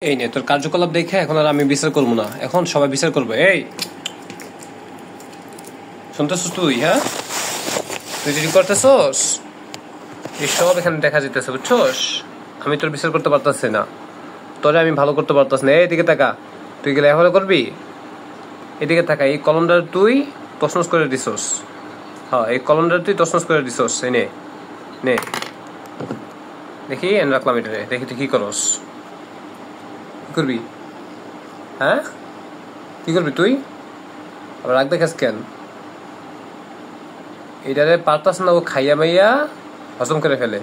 এই নে তোর কার্যকলাপ দেখে এখন আর আমি বিচার করবো না, এখন সবাই বিচার করবো। এই শুনতেছিস তুই? হ্যাঁ, তুই যদি করতেছস এই সব এখানে দেখা যেতেছে, বুঝছস? আমি তোর বিচার করতে পারতাছি না, তোরে আমি ভালো করতে পারতাছি না। এইদিকে তাকা, তুই গেলে এখন করবি। এদিকে তাকা, এই কলমটা তুই তছনছ করে দিছস। হ্যাঁ, এই কলমটা তুই তছনছ করে দিছস। এই নে নে, দেখি এনে রাখলাম এটারে, দেখি তুই কি করস। কি করবি? হ্যাঁ, কি করবি তুই? আবার রাখ দেখাস কেন? এটারে পারতাস না, ও খাইয়া মাইয়া হজম করে ফেলে।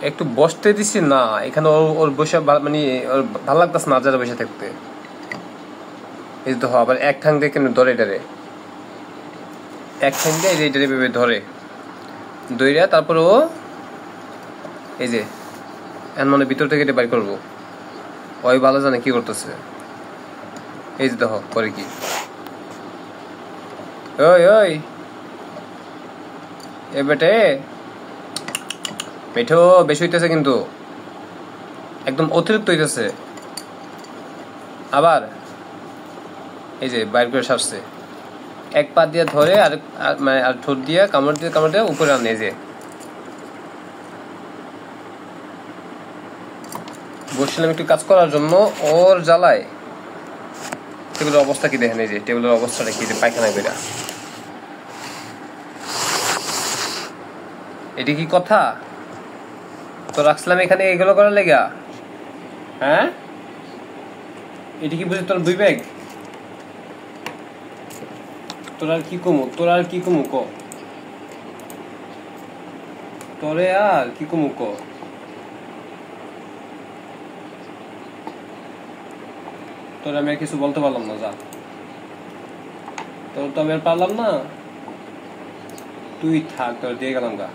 একটু বসতে দিছি না এখানে, ওর বসে মানে ওর ভালো লাগতাস না যারা বসে থাকতে। এই তো আবার এক ঠাং দিয়ে কেন ধরে এটারে, এক ঠাং দিয়ে এটারে ভেবে ধরে দইরা, তারপর ও এই যে এখন মানে ভিতর থেকে এটা বাইর করবো। ওই ভালো জানে কি করতেছে। এই যে দেখো করে কি। ওই ওই এ বেটে, মিঠো বেশি হইতেছে কিন্তু, একদম অতিরিক্ত হইতেছে। আবার এই যে বাইর করে সারছে, এক পা দিয়ে ধরে আর মানে আর ঠোঁট দিয়ে কামড় দিয়ে উপরে আনে। এই যে বসছিলাম একটু কাজ করার জন্য, ওর জ্বালায় টেবিলের অবস্থা কি দেখেন। এই যে টেবিলের অবস্থাটা কি, পায়খানা বেরা। এটি কি কথা? তো রাখছিলাম এখানে এগুলো করার লেগা? হ্যাঁ, এটি কি বুঝে তোর দুই ব্যাগ? তোর আর কি কমু ক, তোরে আর কি কমু ক। তোর আমি আর কিছু বলতে পারলাম না, যা। তোর তো আমি আর পারলাম না, তুই থাক, তোর দিয়ে গেলাম গা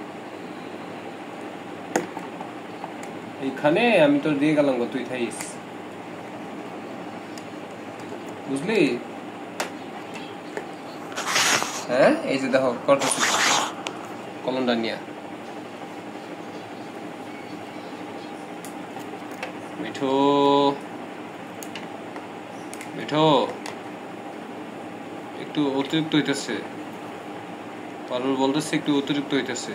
এইখানে, আমি তোর দিয়ে গেলাম গা, তুই থাইস, বুঝলি? হ্যাঁ, এই যে দেখো করতেছি কলমটা নিয়ে। মিঠু মিঠু একটু অতিরিক্ত হইতেছে, পারুল বলতেছে একটু অতিরিক্ত হইতেছে।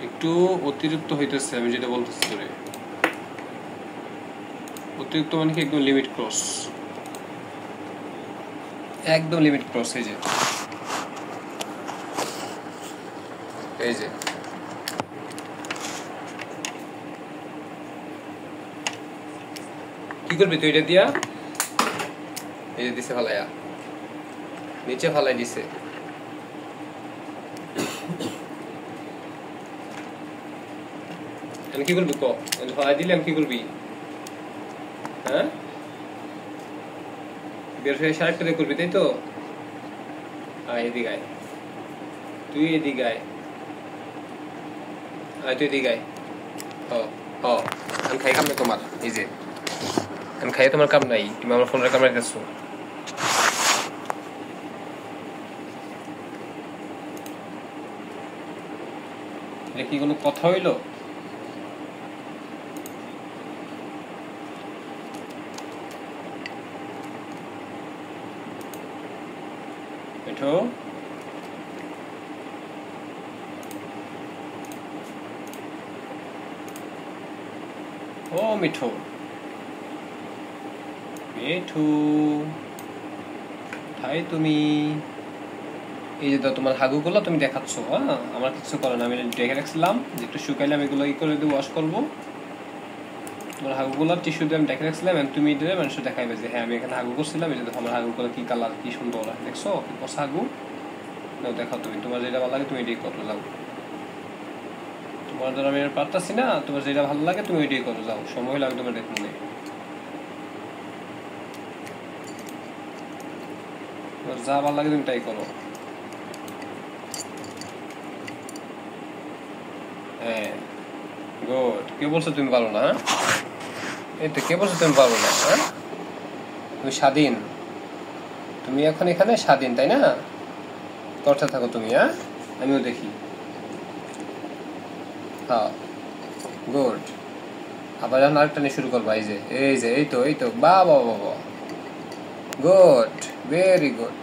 একটু অতিরিক্ত হইতেছে, আমি যেটা বলতেছি তোরে। অতিরিক্ত মানে কি একদম লিমিট ক্রস, একদম লিমিট ক্রস। এই যে এই যে কি করবি তুই এটা দিয়া? এই যে দিছে ফালাইয়া, নিচে ফালাই দিছে। আমি কি করবি ক? ফালাই দিলে আমি কি করবি? হ্যাঁ, বের হয়ে সারেক করে করবি, তাই তো? আয় এদিকে আয়, তুই এদিকে আয়, আয় তুই এদিকে আয়। হ হ, আমি খাই কাম নাই তোমার। এই যে আমি খাইয়ে তোমার কাম নাই, তুমি আমার ফোনের কামড়ে গেছো। এটা কি কোনো কথা হইলো? মিঠু, ও মিঠু, মিঠু কোথায় তুমি? এই যে তোমার হাগুগুলো তুমি দেখাচ্ছ। হ্যাঁ, আমার কিছু করে না, আমি দেখে রাখছিলাম যে একটু শুকাইলে আমি এগুলো ই করে দিয়ে ওয়াশ করবো। তোমার হাগুগুলো টিস্যু দিয়ে আমি দেখে রাখছিলাম, তুমি দিয়ে মানুষের দেখাইবে যে হ্যাঁ আমি এখানে হাগু করছিলাম। এই যে দেখো আমার হাগুগুলো কি কালার, কি সুন্দর, দেখছো কি কষা হাগু। দেখাও তুমি, তোমার যেটা ভালো লাগে তুমি এটাই করো, যাও। তোমার দ্বারা আমি পারতাছি না, তোমার যেটা ভালো লাগে তুমি ওইটাই করো, যাও। সময় লাগবে তোমার দেখুন, যা ভালো লাগে তুমি তাই করো। হ্যাঁ, গুড। কে বলছো তুমি পারো না? এই তো কে বলছো তুমি পারো না? হ্যাঁ, তুমি স্বাধীন, তুমি এখন এখানে স্বাধীন, তাই না? করতে থাকো তুমি। হ্যাঁ, আমিও দেখি। হ্যাঁ, গুড। আবার যখন আরেকটা নিয়ে শুরু করবো, এই যে এই তো, বাহ বাহ বাহ, গুড, ভেরি গুড।